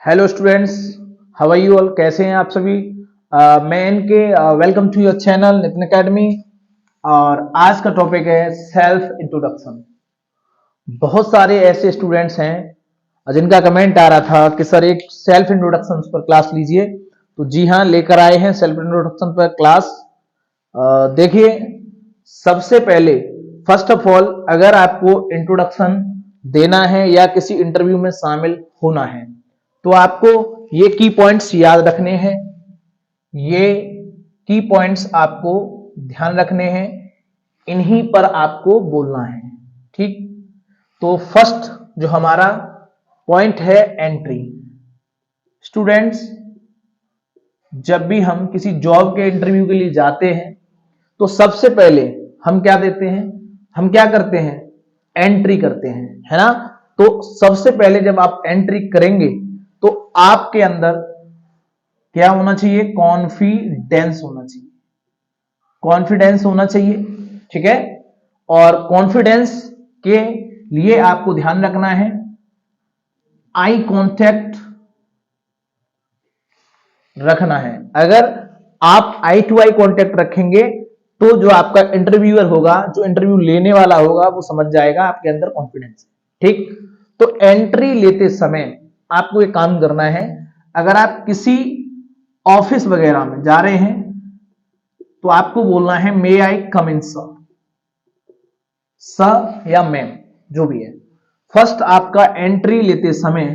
Hello students, how are you all? कैसे हैं आप सभी? मैं इनके welcome to your channel Nitin academy. और आज का टॉपिक है सेल्फ इंट्रोडक्शन। बहुत सारे ऐसे स्टूडेंट्स हैं जिनका कमेंट आ रहा था कि सर एक सेल्फ इंट्रोडक्शन पर क्लास लीजिए। तो जी हाँ, लेकर आए हैं सेल्फ इंट्रोडक्शन पर क्लास। देखिए, सबसे पहले फर्स्ट ऑफ ऑल अगर आपको इंट्रोडक्शन देना है या किसी इंटरव्यू में शामिल होना है तो आपको ये की पॉइंट्स याद रखने हैं। ये की पॉइंट्स आपको ध्यान रखने हैं, इन्हीं पर आपको बोलना है। ठीक, तो फर्स्ट जो हमारा पॉइंट है एंट्री। स्टूडेंट्स, जब भी हम किसी जॉब के इंटरव्यू के लिए जाते हैं तो सबसे पहले हम क्या देते हैं, हम क्या करते हैं, एंट्री करते हैं, है ना। तो सबसे पहले जब आप एंट्री करेंगे तो आपके अंदर क्या होना चाहिए, कॉन्फिडेंस होना चाहिए। कॉन्फिडेंस होना चाहिए, ठीक है। और कॉन्फिडेंस के लिए आपको ध्यान रखना है आई कांटेक्ट रखना है। अगर आप आई टू आई कांटेक्ट रखेंगे तो जो आपका इंटरव्यूअर होगा, जो इंटरव्यू लेने वाला होगा, वो समझ जाएगा आपके अंदर कॉन्फिडेंस है। ठीक, तो एंट्री लेते समय आपको एक काम करना है। अगर आप किसी ऑफिस वगैरह में जा रहे हैं तो आपको बोलना है मे आई कम इन सर, सर या मैम, जो भी है। फर्स्ट आपका एंट्री लेते समय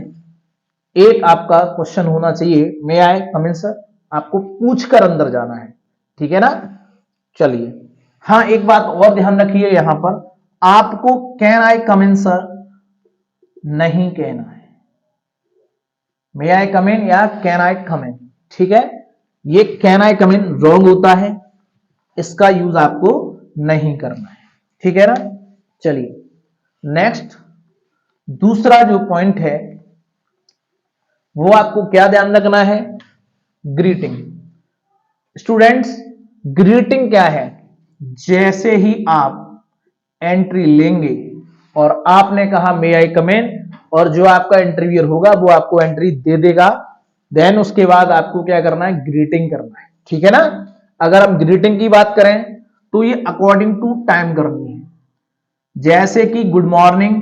एक आपका क्वेश्चन होना चाहिए, मे आई कम इन सर। आपको पूछकर अंदर जाना है, ठीक है ना। चलिए, हाँ, एक बात और ध्यान रखिए, यहां पर आपको can I come in sir नहीं कहना है। मे आई कम इन या कैन आई कम इन, ठीक है। ये can I come in wrong होता है, इसका यूज आपको नहीं करना है, ठीक है ना। चलिए, नेक्स्ट दूसरा जो पॉइंट है वो आपको क्या ध्यान रखना है, ग्रीटिंग। स्टूडेंट्स, ग्रीटिंग क्या है? जैसे ही आप एंट्री लेंगे और आपने कहा मे आई कम इन, और जो आपका इंटरव्यूअर होगा वो आपको एंट्री दे देगा, देन उसके बाद आपको क्या करना है, ग्रीटिंग करना है, ठीक है ना। अगर हम ग्रीटिंग की बात करें तो ये अकॉर्डिंग टू टाइम करनी है। जैसे कि गुड मॉर्निंग,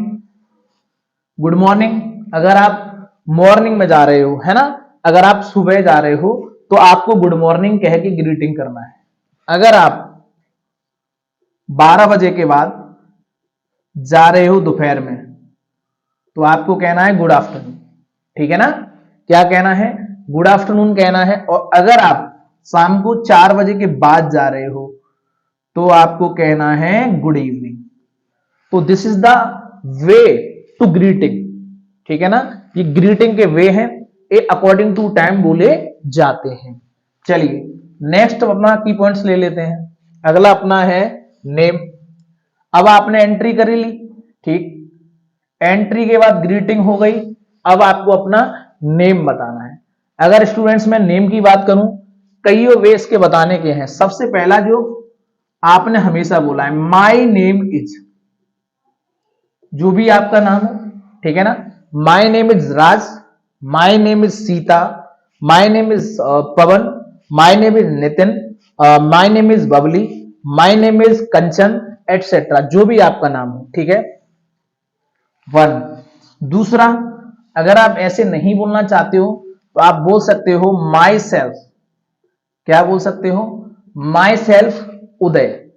गुड मॉर्निंग अगर आप मॉर्निंग में जा रहे हो, है ना, अगर आप सुबह जा रहे हो तो आपको गुड मॉर्निंग कह के ग्रीटिंग करना है। अगर आप 12 बजे के बाद जा रहे हो दोपहर में तो आपको कहना है गुड आफ्टरनून, ठीक है ना। क्या कहना है, गुड आफ्टरनून कहना है। और अगर आप शाम को 4 बजे के बाद जा रहे हो तो आपको कहना है गुड इवनिंग। तो this is the way to greeting, ठीक है ना। ये ग्रीटिंग के वे हैं, ये अकॉर्डिंग टू टाइम बोले जाते हैं। चलिए, नेक्स्ट अपना की पॉइंट्स ले लेते हैं। अगला अपना है नेम। अब आपने एंट्री कर ली, ठीक, एंट्री के बाद ग्रीटिंग हो गई, अब आपको अपना नेम बताना है। अगर स्टूडेंट्स मैं नेम की बात करूं, कई वे इसके बताने के हैं। सबसे पहला जो आपने हमेशा बोला है, माई नेम इज, जो भी आपका नाम हो, ठीक है ना। My name is Raj, my name is Sita, my name is Pawan, my name is Nitin, my name is Babli, my name is Kanchan, etcetera, जो भी आपका नाम हो, ठीक है। वन। दूसरा, अगर आप ऐसे नहीं बोलना चाहते हो तो आप बोल सकते हो माई सेल्फ। क्या बोल सकते हो, my self Uday,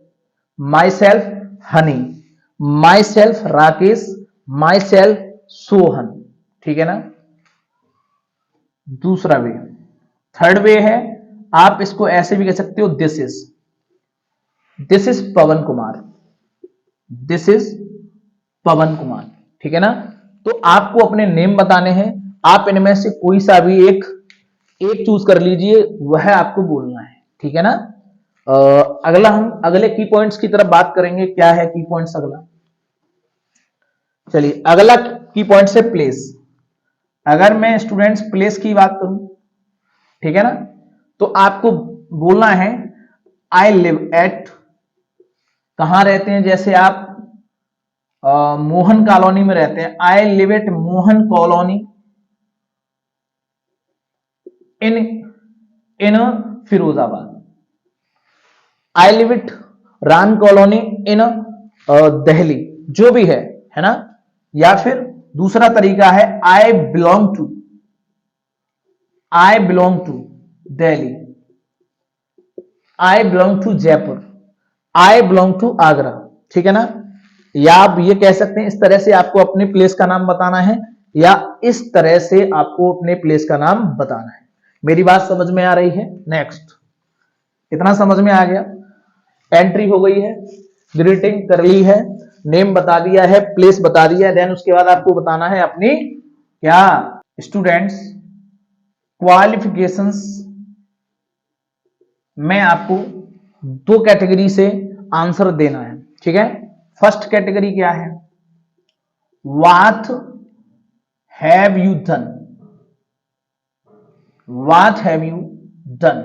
my self Honey, my self Rakesh, my self Sohan, ठीक है ना। दूसरा वे। थर्ड वे है, आप इसको ऐसे भी कह सकते हो, this is Pawan Kumar, this is Pawan Kumar, ठीक है ना। तो आपको अपने नेम बताने हैं, आप इनमें से कोई सा भी एक चूज कर लीजिए, वह आपको बोलना है, ठीक है ना। अगला हम अगले की पॉइंट्स की तरफ बात करेंगे। क्या है की पॉइंट्स अगला? चलिए, अगला की पॉइंट्स है प्लेस। अगर मैं स्टूडेंट्स प्लेस की बात करूं, ठीक है ना, तो आपको बोलना है आई लिव एट, कहां रहते हैं, जैसे आप मोहन कॉलोनी में रहते हैं, I live at Mohan colony, in in Firozabad. I live it रान कॉलोनी इन दिल्ली, जो भी है ना। या फिर दूसरा तरीका है I belong to Delhi, I belong to Jaipur, I belong to Agra, ठीक है ना। या आप ये कह सकते हैं, इस तरह से आपको अपने प्लेस का नाम बताना है, या इस तरह से आपको अपने प्लेस का नाम बताना है। मेरी बात समझ में आ रही है? नेक्स्ट, इतना समझ में आ गया? एंट्री हो गई है, ग्रीटिंग कर ली है, नेम बता दिया है, प्लेस बता दिया है, देन उसके बाद आपको बताना है अपनी क्या स्टूडेंट्स क्वालिफिकेशंस। में आपको दो कैटेगरी से आंसर देना है, ठीक है। फर्स्ट कैटेगरी क्या है? What have you done, what have you done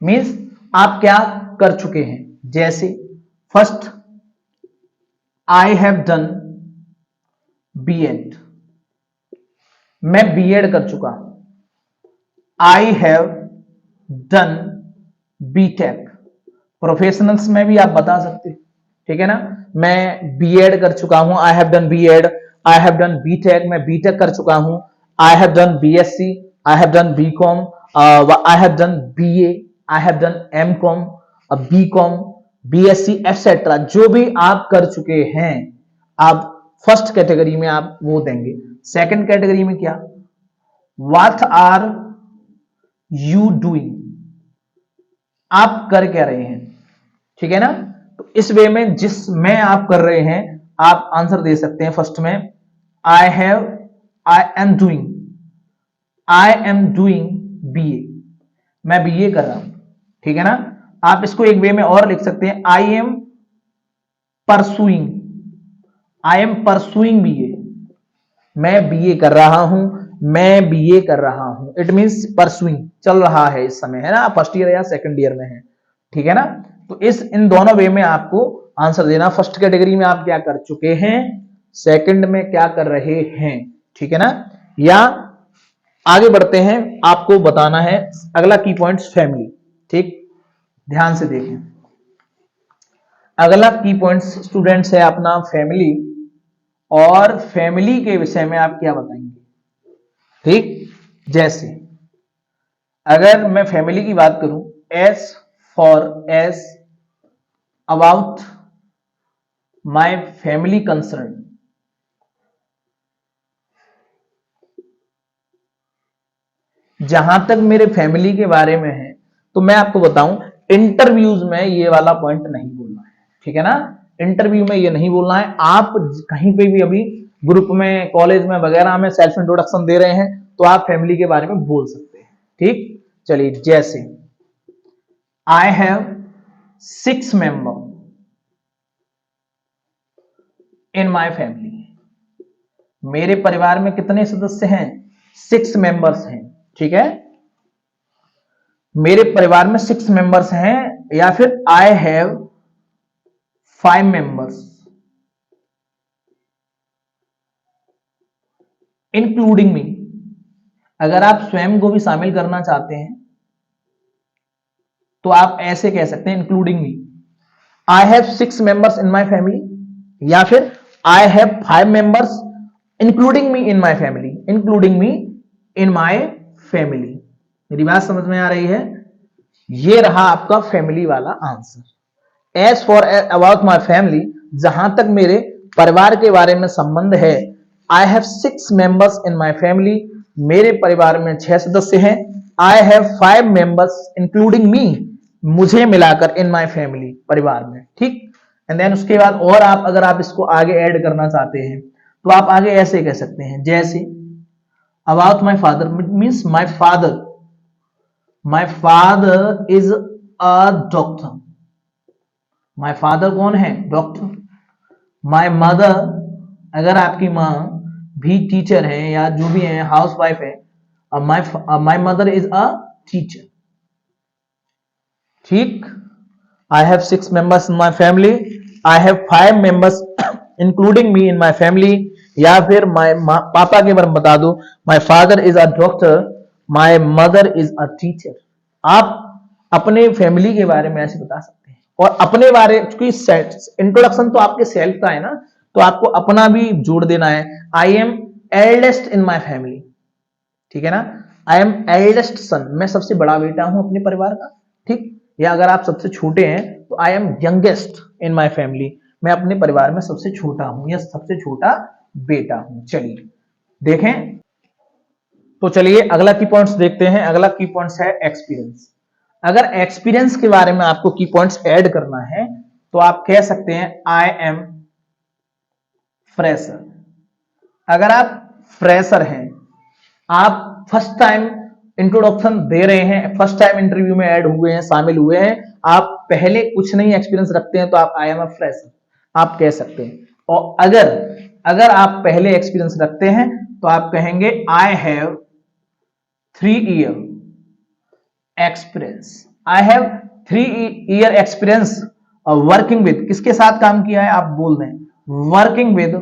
means आप क्या कर चुके हैं। जैसे first, I have done BEd, मैं बीएड कर चुका हूं। I have done BTech, professionals में भी आप बता सकते हैं, ठीक है ना। मैं बीएड कर चुका हूं, I have done BEd, I have done BTech, मैं बीटेक कर चुका हूं। I have done BSc, I have done BCom, I have done BA, I have done MCom, BCom, BSc etcetera, जो भी आप कर चुके हैं आप फर्स्ट कैटेगरी में आप वो देंगे। सेकंड कैटेगरी में क्या? व्हाट आर यू डूइंग, आप कर क्या रहे हैं, ठीक है ना। तो इस वे में जिसमें आप कर रहे हैं आप आंसर दे सकते हैं। फर्स्ट में आई एम डूइंग बीए, मैं बीए कर रहा हूं, ठीक है ना। आप इसको एक वे में और लिख सकते हैं, आई एम परसुइंग बीए, मैं बीए कर रहा हूं, मैं बीए कर रहा हूं। इट मींस परसुइंग, चल रहा है इस समय, है ना। फर्स्ट ईयर या सेकंड ईयर में है, ठीक है ना। तो इन दोनों वे में आपको आंसर देना। फर्स्ट कैटेगरी में आप क्या कर चुके हैं, सेकंड में क्या कर रहे हैं, ठीक है ना। या आगे बढ़ते हैं, आपको बताना है अगला की पॉइंट्स फैमिली, ठीक, ध्यान से देखें। अगला की पॉइंट्स स्टूडेंट्स है अपना फैमिली, और फैमिली के विषय में आप क्या बताएंगे, ठीक। जैसे अगर मैं फैमिली की बात करूं, S about my family concern, जहां तक मेरे फैमिली के बारे में है, तो मैं आपको बताऊं इंटरव्यूज में ये वाला पॉइंट नहीं बोलना है, ठीक है ना। इंटरव्यू में ये नहीं बोलना है। आप कहीं पे भी अभी ग्रुप में, कॉलेज में वगैरह में सेल्फ इंट्रोडक्शन दे रहे हैं तो आप फैमिली के बारे में बोल सकते हैं, ठीक। चलिए, जैसे आई have 6 member in my family, मेरे परिवार में कितने सदस्य हैं? 6 मेंबर्स हैं, ठीक है। मेरे परिवार में 6 मेंबर्स हैं। या फिर आई हैव 5 मेंबर्स इंक्लूडिंग मी, अगर आप स्वयं को भी शामिल करना चाहते हैं तो आप ऐसे कह सकते हैं, including me. I have 6 members in my family, या फिर आई have 5 members including me in my family, including me in my family. मेरी बात समझ में आ रही है? ये रहा आपका फैमिली वाला answer. As for about my family, जहां तक मेरे परिवार के बारे में संबंध है, I have 6 members in my family, मेरे परिवार में 6 सदस्य हैं। I have 5 members including me, मुझे मिलाकर इन माय फैमिली, परिवार में, ठीक। एंड देन उसके बाद और आप अगर आप इसको आगे ऐड करना चाहते हैं तो आप आगे ऐसे कह सकते हैं, जैसे about my father means my father is a doctor, my father कौन है? डॉक्टर। माय मदर, अगर आपकी माँ भी टीचर है या जो भी है, हाउस वाइफ है, my mother is a teacher, ठीक। I have 6 members in my family, I have 5 members including me in my family. या फिर माय पापा के बारे में बता दो, my father is a doctor, my mother is a teacher. आप अपने फैमिली के बारे में ऐसे बता सकते हैं, और अपने बारे की इंट्रोडक्शन तो आपके सेल्फ का है ना, तो आपको अपना भी जोड़ देना है। I am eldest in my family, ठीक है ना, आई एम एल्डेस्ट सन, मैं सबसे बड़ा बेटा हूं अपने परिवार का, ठीक। या अगर आप सबसे छोटे हैं तो I am youngest in my family, मैं अपने परिवार में सबसे छोटा हूं या सबसे छोटा बेटा हूं। चलिए देखें, तो चलिए अगला की पॉइंट्स देखते हैं। अगला की पॉइंट्स है एक्सपीरियंस। अगर एक्सपीरियंस के बारे में आपको की पॉइंट्स ऐड करना है तो आप कह सकते हैं आई एम फ्रेशर। अगर आप फ्रेशर हैं, आप फर्स्ट टाइम इंट्रोडक्शन दे रहे हैं, फर्स्ट टाइम इंटरव्यू में ऐड हुए हैं, शामिल हुए हैं, आप पहले कुछ नहीं एक्सपीरियंस रखते हैं, तो आप आई एम अ फ्रेशर आप कह सकते हैं। और अगर आप पहले एक्सपीरियंस रखते हैं तो आप कहेंगे आई have 3 year experience. I have 3 year experience working with, किसके साथ काम किया है आप बोल दें, वर्किंग विद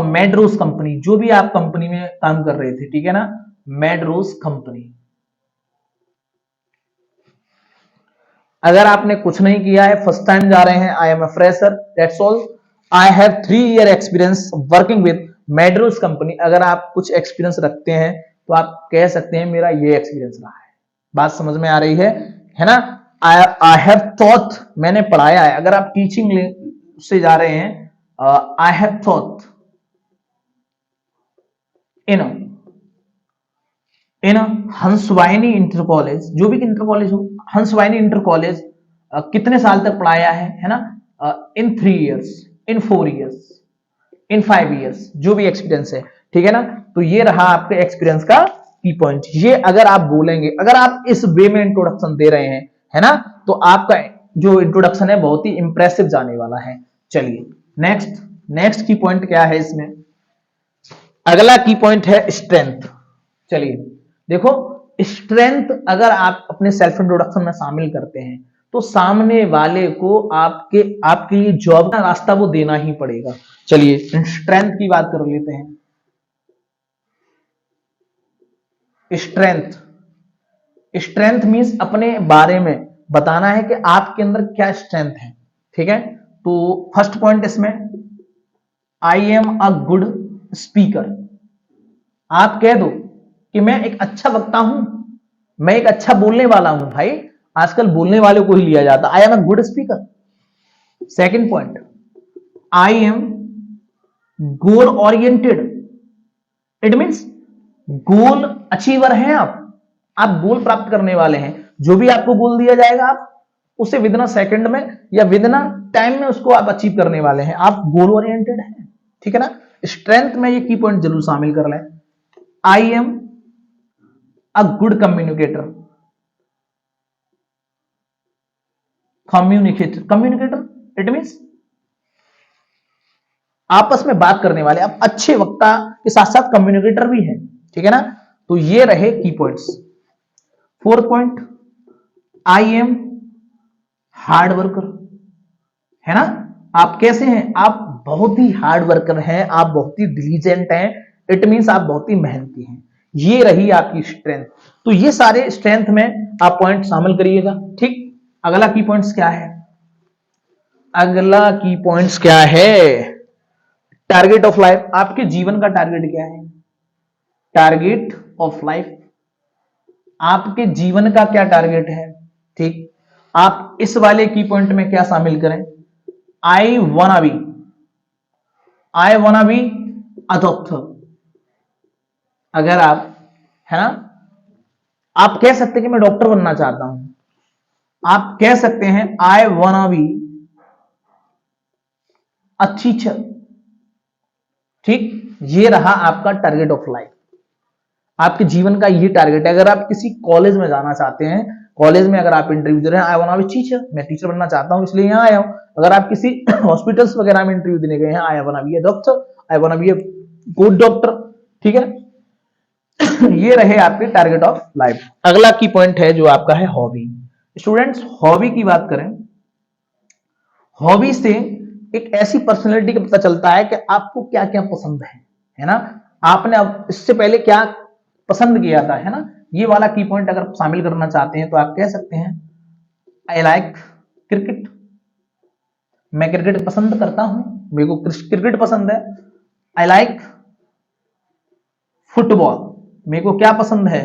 मेडरोज कंपनी, जो भी आप कंपनी में काम कर रहे थे, ठीक है ना, मेडरोज कंपनी। अगर आपने कुछ नहीं किया है, फर्स्ट टाइम जा रहे हैं, I am a fresher, that's all. I have 3 year experience working with Medrose company. अगर आप कुछ एक्सपीरियंस रखते हैं तो आप कह सकते हैं मेरा ये एक्सपीरियंस रहा है। बात समझ में आ रही है ना। आई हैव टॉट, मैंने पढ़ाया है। अगर आप टीचिंग से जा रहे हैं, I have taught in Hansvahini inter college, जो भी इंटर कॉलेज हो, हंसवाहिनी इंटर कॉलेज कितने साल तक पढ़ाया है ना, इन 3 years, इन 4 years, इन 5 years, जो भी एक्सपीरियंस है, ठीक है ना। तो ये रहा आपके एक्सपीरियंस का की पॉइंट। ये अगर आप बोलेंगे, अगर आप इस वे में इंट्रोडक्शन दे रहे हैं, है ना, तो आपका जो इंट्रोडक्शन है बहुत ही इंप्रेसिव जाने वाला है। चलिए नेक्स्ट की पॉइंट क्या है इसमें। अगला की पॉइंट है स्ट्रेंथ। चलिए देखो, स्ट्रेंथ अगर आप अपने सेल्फ इंट्रोडक्शन में शामिल करते हैं तो सामने वाले को आपके लिए जॉब का रास्ता वो देना ही पड़ेगा। चलिए स्ट्रेंथ की बात कर लेते हैं। स्ट्रेंथ मींस अपने बारे में बताना है कि आपके अंदर क्या स्ट्रेंथ है, ठीक है। तो फर्स्ट पॉइंट इसमें, आई एम अ गुड स्पीकर। आप कह दो कि मैं एक अच्छा वक्ता हूं, मैं एक अच्छा बोलने वाला हूं। भाई आजकल बोलने वाले को ही लिया जाता, आई am a good speaker. Second point, I am goal oriented. It means goal achiever हैं आप गोल प्राप्त करने वाले हैं। जो भी आपको गोल दिया जाएगा आप उसे विदिन अ सेकंड में या विदिन अ टाइम में उसको आप अचीव करने वाले हैं, आप गोल ओरिएंटेड हैं, ठीक है ना। स्ट्रेंथ में ये की पॉइंट जरूर शामिल कर लें। आई am a good communicator. Communicator it means आपस में बात करने वाले, आप अच्छे वक्ता के साथ साथ कम्युनिकेटर भी हैं, ठीक है ना। तो ये रहे की points. Fourth point, I am hard worker, है ना। आप कैसे हैं, आप बहुत ही हार्ड वर्कर हैं, आप बहुत ही डिलीजेंट हैं, इट मींस आप बहुत ही मेहनती हैं। ये रही आपकी स्ट्रेंथ। तो ये सारे स्ट्रेंथ में आप पॉइंट शामिल करिएगा, ठीक। अगला की पॉइंट्स क्या है, अगला की पॉइंट्स क्या है, टारगेट ऑफ लाइफ। आपके जीवन का टारगेट क्या है, टारगेट ऑफ लाइफ, आपके जीवन का क्या टारगेट है, ठीक। आप इस वाले की पॉइंट में क्या शामिल करें, आई वाना बी अ डॉक्टर। अगर आप, है ना, आप कह सकते हैं कि मैं डॉक्टर बनना चाहता हूं, आप कह सकते हैं आई वाना बी अ टीचर, ठीक। ये रहा आपका टारगेट ऑफ लाइफ, आपके जीवन का ये टारगेट है। अगर आप किसी कॉलेज में जाना चाहते हैं, कॉलेज में अगर आप इंटरव्यू दे रहे हैं, आई वांट बी टीचर, मैं टीचर बनना चाहता हूं इसलिए यहां आया हूं। अगर आप किसी हॉस्पिटल्स वगैरह में इंटरव्यू देने गए हैं, I want be A doctor, I want be a good doctor, ठीक है। ये रहे आपके टारगेट ऑफ लाइफ। अगला की पॉइंट है जो आपका है हॉबी। स्टूडेंट्स हॉबी की बात करें, हॉबी से एक ऐसी पर्सनैलिटी का पता चलता है कि आपको क्या क्या पसंद है ना। आपने अब इससे पहले क्या पसंद किया था, है ना। ये वाला की पॉइंट अगर शामिल करना चाहते हैं तो आप कह सकते हैं आई लाइक क्रिकेट, मैं क्रिकेट पसंद करता हूं, मेरे को क्रिकेट पसंद है। आई लाइक फुटबॉल, मेरे को क्या पसंद है,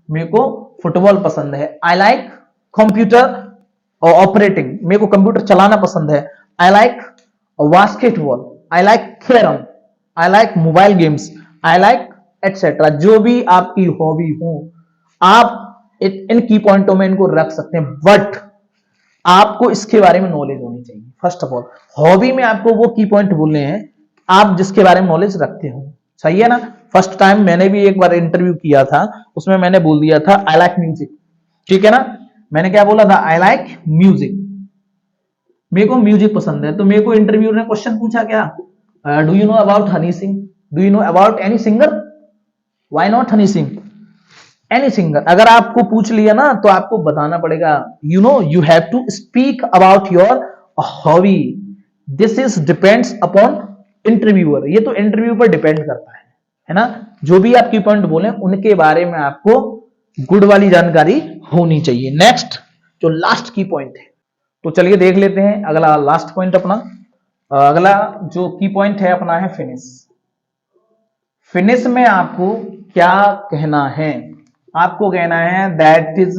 मेरे को फुटबॉल पसंद है। आई लाइक कंप्यूटर ऑपरेटिंग, मेरे को कंप्यूटर चलाना पसंद है। I like basketball, I like carrom, I like mobile games, I like etcetera. जो भी आपकी हॉबी हो आप इन की पॉइंटों में इनको रख सकते हैं, बट आपको इसके बारे में नॉलेज होनी चाहिए। फर्स्ट ऑफ ऑल हॉबी में आपको वो की पॉइंट बोलने हैं आप जिसके बारे में नॉलेज रखते हो, सही है ना। फर्स्ट टाइम मैंने भी एक बार इंटरव्यू किया था, उसमें मैंने बोल दिया था आई लाइक म्यूजिक, ठीक है ना। मैंने क्या बोला था, आई लाइक म्यूजिक, मेरे को म्यूजिक पसंद है। तो मेरे को इंटरव्यू ने क्वेश्चन पूछा क्या, do you know about Honey Singh, do you know about any singer, why not Honey Singh, any singer. अगर आपको पूछ लिया ना तो आपको बताना पड़ेगा, you know you have to speak about your hobby, this is depends upon interviewer. ये तो इंटरव्यू पर डिपेंड करता है ना। जो भी आप की पॉइंट बोले उनके बारे में आपको गुड वाली जानकारी होनी चाहिए। नेक्स्ट जो लास्ट की पॉइंट है, तो चलिए देख लेते हैं अगला लास्ट पॉइंट अपना। अगला जो की पॉइंट है अपना है फिनिश। फिनिश में आपको क्या कहना है, आपको कहना है that is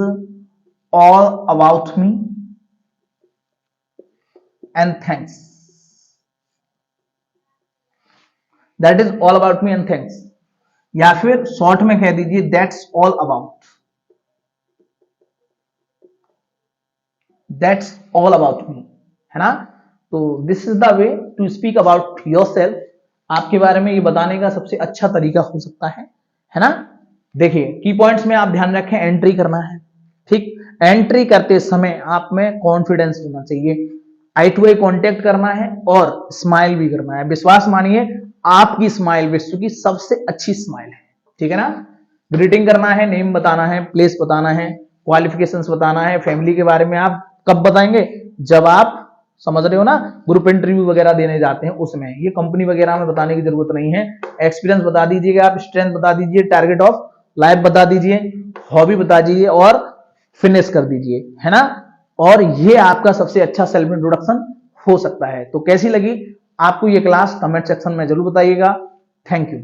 all about me and thanks, that is all about me and thanks, या फिर शॉर्ट में कह दीजिए that's all about, that's all about me, है ना। तो this is the way to speak about yourself. आपके बारे में ये बताने का सबसे अच्छा तरीका हो सकता है ना। देखिए की पॉइंट्स में आप ध्यान रखें, एंट्री करना है, ठीक। एंट्री करते समय आप में कॉन्फिडेंस होना चाहिए, आई टू आई कॉन्टेक्ट करना है और स्माइल भी करना है। विश्वास मानिए आपकी स्माइल विश्व की सबसे अच्छी स्माइल है, ठीक है ना। ग्रीटिंग करना है, नेम बताना है, प्लेस बताना है, क्वालिफिकेशंस बताना है। फैमिली के बारे में आप कब बताएंगे, जब आप समझ रहे हो ना ग्रुप इंटरव्यू वगैरह देने जाते हैं उसमें। ये कंपनी वगैरह में बताने की जरूरत नहीं है। एक्सपीरियंस बता दीजिएगा आप, स्ट्रेंथ बता दीजिए, टारगेट ऑफ लाइफ बता दीजिए, हॉबी बता दीजिए और फिनिश कर दीजिए, है ना। और ये आपका सबसे अच्छा सेल्फ इंट्रोडक्शन हो सकता है। तो कैसी लगी आपको ये क्लास, कमेंट सेक्शन में जरूर बताइएगा। Thank you.